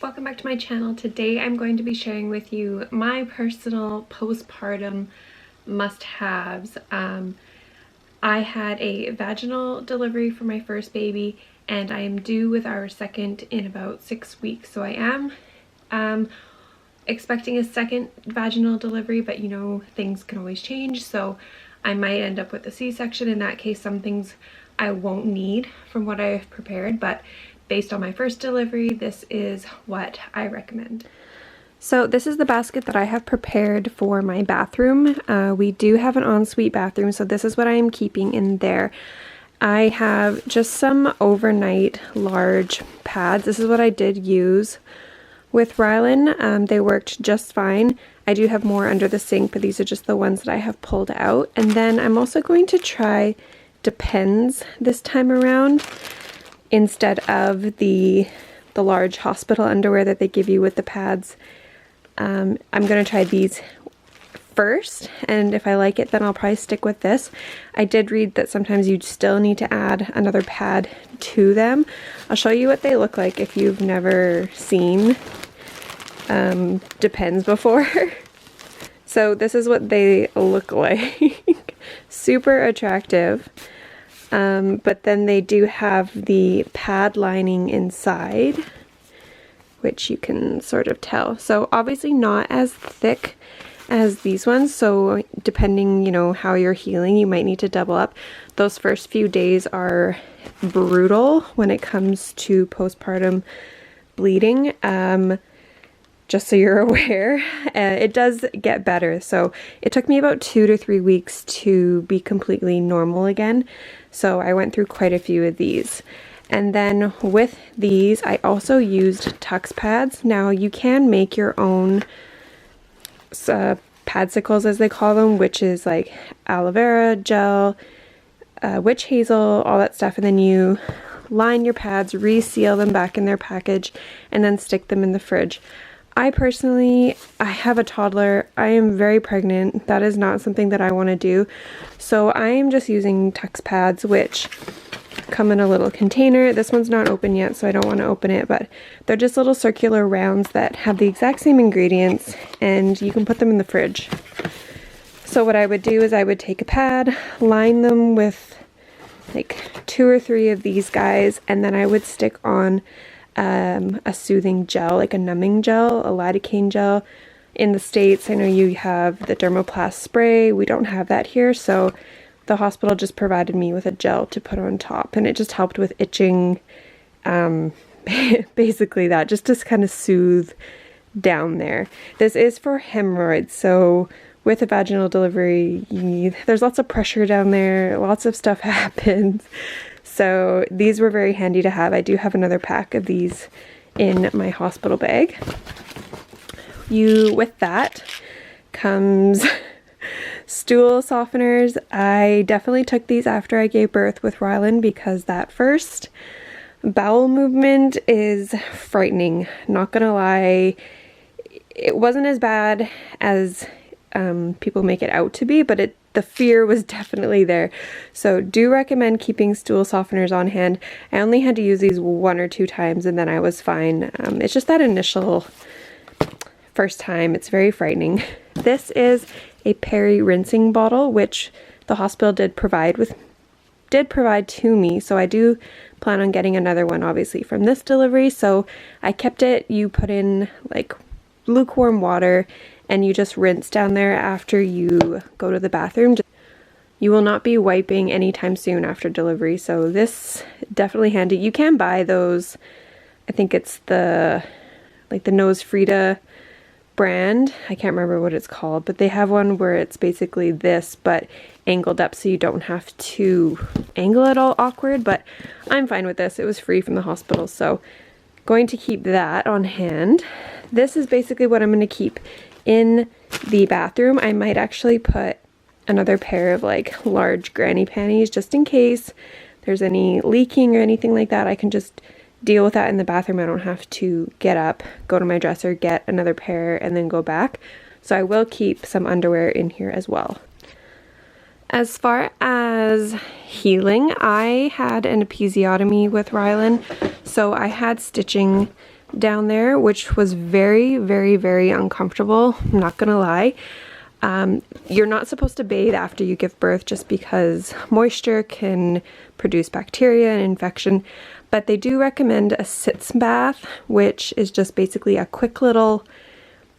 welcome back to my channel. Today I'm going to be sharing with you my personal postpartum must-haves. I had a vaginal delivery for my first baby and I am due with our second in about 6 weeks. So I am expecting a second vaginal delivery, but you know, things can always change. So I might end up with a C-section. In that case, some things I won't need from what I've prepared, but based on my first delivery, this is what I recommend. So this is the basket that I have prepared for my bathroom. We do have an ensuite bathroom, so this is what I am keeping in there. I have just some Overnite large pads. This is what I did use with Rylan. They worked just fine. I do have more under the sink, but these are just the ones that I have pulled out. And then I'm also going to try Depends this time around, instead of the large hospital underwear that they give you with the pads. I'm going to try these first, and if I like it, then I'll probably stick with this. I did read that sometimes you still need to add another pad to them. I'll show you what they look like if you've never seen Depends before. So this is what they look like. Super attractive. But then they do have the pad lining inside, which you can sort of tell. So obviously not as thick as these ones. So depending, you know, how you're healing, you might need to double up. Those first few days are brutal when it comes to postpartum bleeding. Just so you're aware, it does get better. So it took me about 2 to 3 weeks to be completely normal again. So I went through quite a few of these. And then with these, I also used Tux pads. Now you can make your own padsicles, as they call them, which is like aloe vera gel, witch hazel, all that stuff. And then you line your pads, reseal them back in their package, and then stick them in the fridge. I have a toddler. I am very pregnant. That is not something that I want to do. So I am just using Tux pads, which come in a little container. This one's not open yet, so I don't want to open it, but they're just little circular rounds that have the exact same ingredients, and you can put them in the fridge. So what I would do is I would take a pad, line them with like 2 or 3 of these guys, and then I would stick on a soothing gel, like a numbing gel, a lidocaine gel. In the States, I know you have the Dermoplast spray. We don't have that here, so the hospital just provided me with a gel to put on top, and it just helped with itching, basically that, just to kind of soothe down there. This is for hemorrhoids, so with a vaginal delivery, there's lots of pressure down there, lots of stuff happens. So these were very handy to have. I do have another pack of these in my hospital bag. With that comes stool softeners. I definitely took these after I gave birth with Rylan because that first bowel movement is frightening. Not gonna lie, it wasn't as bad as people make it out to be, but the fear was definitely there. So do recommend keeping stool softeners on hand. I only had to use these 1 or 2 times and then I was fine. It's just that initial first time, it's very frightening. This is a Peri Rinsing bottle, which the hospital did provide to me. So I do plan on getting another one, obviously, from this delivery. So I kept it. You put in like lukewarm water and you just rinse down there after you go to the bathroom. You will not be wiping anytime soon after delivery, so this definitely handy. You can buy those, I think it's the Nose Frida brand. I can't remember what it's called, but they have one where it's basically this, but angled up so you don't have to angle it all awkward, but I'm fine with this. It was free from the hospital, so going to keep that on hand. This is basically what I'm going to keep in the bathroom. I might actually put another pair of like large granny panties just in case there's any leaking or anything like that. I can just deal with that in the bathroom. I don't have to get up, go to my dresser, get another pair, and then go back. So I will keep some underwear in here as well. As far as healing, I had an episiotomy with Rylan, so I had stitching down there, which was very, very, very uncomfortable. I'm not gonna lie. You're not supposed to bathe after you give birth just because moisture can produce bacteria and infection, but they do recommend a sitz bath, which is just basically a quick little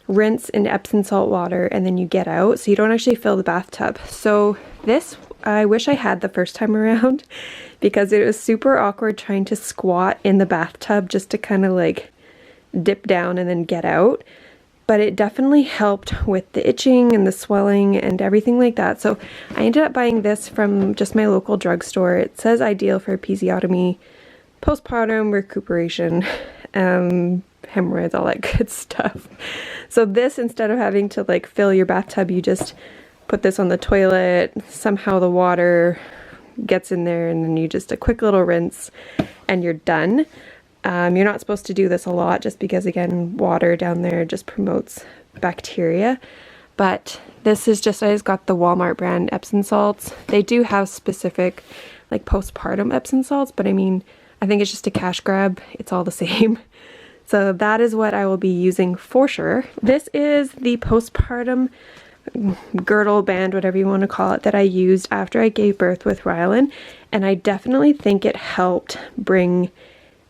rinse in Epsom salt water and then you get out, so you don't actually fill the bathtub. So this I wish I had the first time around because it was super awkward trying to squat in the bathtub just to kind of like dip down and then get out. But it definitely helped with the itching and the swelling and everything like that. So I ended up buying this from just my local drugstore. It says ideal for episiotomy, postpartum recuperation, hemorrhoids, all that good stuff. So this, instead of having to like fill your bathtub, you just put this on the toilet, somehow the water gets in there, and then you just a quick little rinse and you're done. You're not supposed to do this a lot just because, again, water down there just promotes bacteria. But this is just, I just got the Walmart brand Epson Salts. They do have specific like postpartum Epsom salts, but I mean, I think it's just a cash grab. It's all the same. So that is what I will be using for sure. This is the postpartum girdle band, whatever you want to call it, that I used after I gave birth with Rylan. And I definitely think it helped bring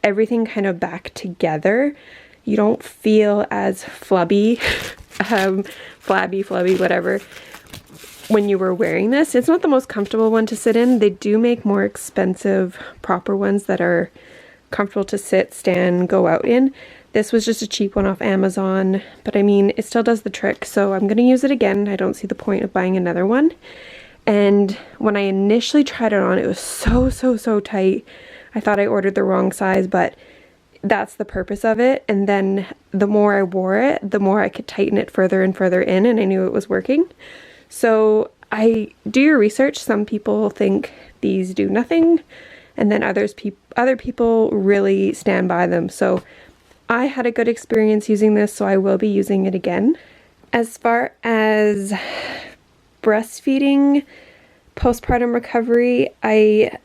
everything kind of back together. You don't feel as flabby, whatever, when you were wearing this. It's not the most comfortable one to sit in. They do make more expensive, proper ones that are comfortable to sit, stand, go out in. This was just a cheap one off Amazon, but I mean, it still does the trick, so I'm gonna use it again. I don't see the point of buying another one. And when I initially tried it on, it was so tight. I thought I ordered the wrong size, but that's the purpose of it. And then the more I wore it, the more I could tighten it further and further in, and I knew it was working. So do your research. Some people think these do nothing, and then other people really stand by them. So I had a good experience using this, so I will be using it again. As far as breastfeeding, postpartum recovery, I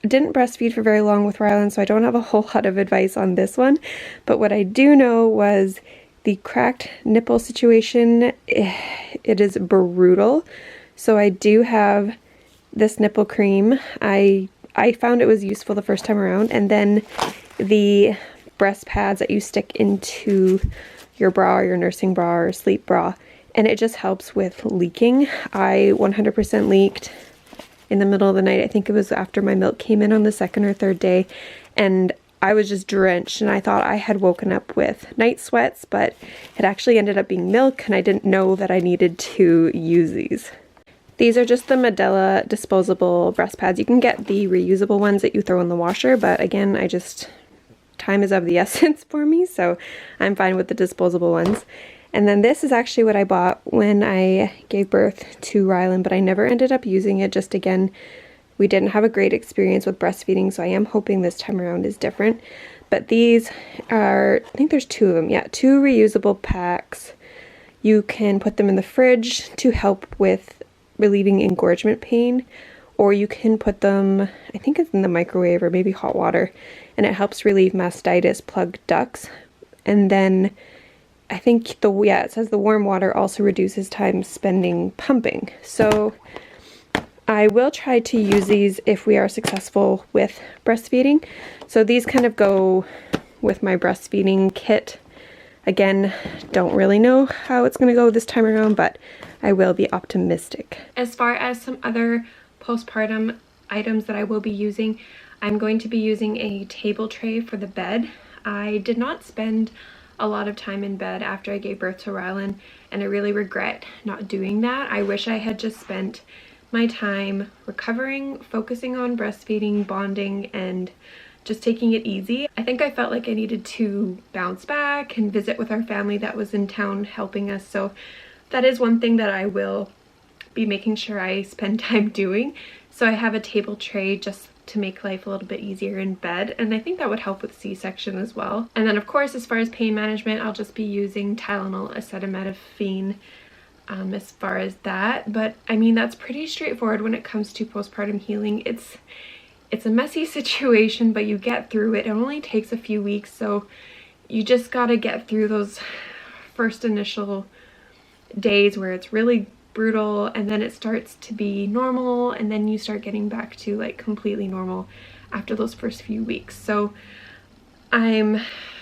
didn't breastfeed for very long with Rylan, so I don't have a whole lot of advice on this one. But what I do know was the cracked nipple situation, it is brutal. So I do have this nipple cream. I found it was useful the first time around, and then the breast pads that you stick into your bra or your nursing bra or sleep bra, and it just helps with leaking. I 100% leaked in the middle of the night. I think it was after my milk came in on the second or third day, and I was just drenched, and I thought I had woken up with night sweats, but it actually ended up being milk, and I didn't know that I needed to use these. These are just the Medela Disposable breast pads. You can get the reusable ones that you throw in the washer, but again, time is of the essence for me, so I'm fine with the disposable ones. And then this is actually what I bought when I gave birth to Rylan, but I never ended up using it. Just again, we didn't have a great experience with breastfeeding, so I am hoping this time around is different. But these are, I think there's two of them, yeah, 2 reusable packs. You can put them in the fridge to help with relieving engorgement pain, or you can put them, I think it's in the microwave or maybe hot water, and it helps relieve mastitis, plugged ducts. And then I think it says the warm water also reduces time spending pumping. So I will try to use these if we are successful with breastfeeding. So these kind of go with my breastfeeding kit. Again, don't really know how it's going to go this time around, but I will be optimistic. As far as some other postpartum items that I will be using, I'm going to be using a table tray for the bed. I did not spend a lot of time in bed after I gave birth to Rylan, and I really regret not doing that. I wish I had just spent my time recovering, focusing on breastfeeding, bonding, and just taking it easy. I think I felt like I needed to bounce back and visit with our family that was in town helping us, so that is one thing that I will be making sure I spend time doing. So I have a table tray just to make life a little bit easier in bed, and I think that would help with C-section as well. And then of course, as far as pain management, I'll just be using Tylenol, acetaminophen as far as that. But I mean, that's pretty straightforward when it comes to postpartum healing. It's a messy situation, but you get through it. It only takes a few weeks, so you just gotta get through those first initial days where it's really brutal, and then it starts to be normal, and then you start getting back to like completely normal after those first few weeks. So I'm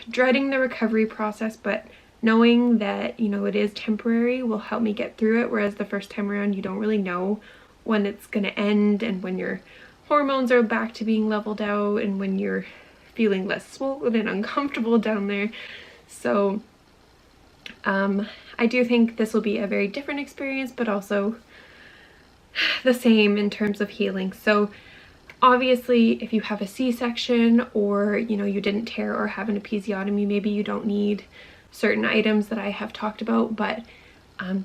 dreading the recovery process, but knowing that, you know, it is temporary will help me get through it, whereas the first time around you don't really know when it's going to end and when your hormones are back to being leveled out and when you're feeling less swollen and uncomfortable down there. So I do think this will be a very different experience, but also the same in terms of healing. So obviously, if you have a C-section, or, you know, you didn't tear or have an episiotomy, maybe you don't need certain items that I have talked about, but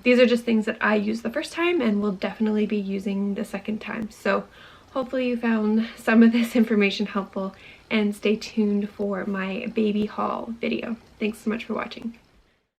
these are just things that I used the first time and will definitely be using the second time. So hopefully you found some of this information helpful, and stay tuned for my baby haul video. Thanks so much for watching.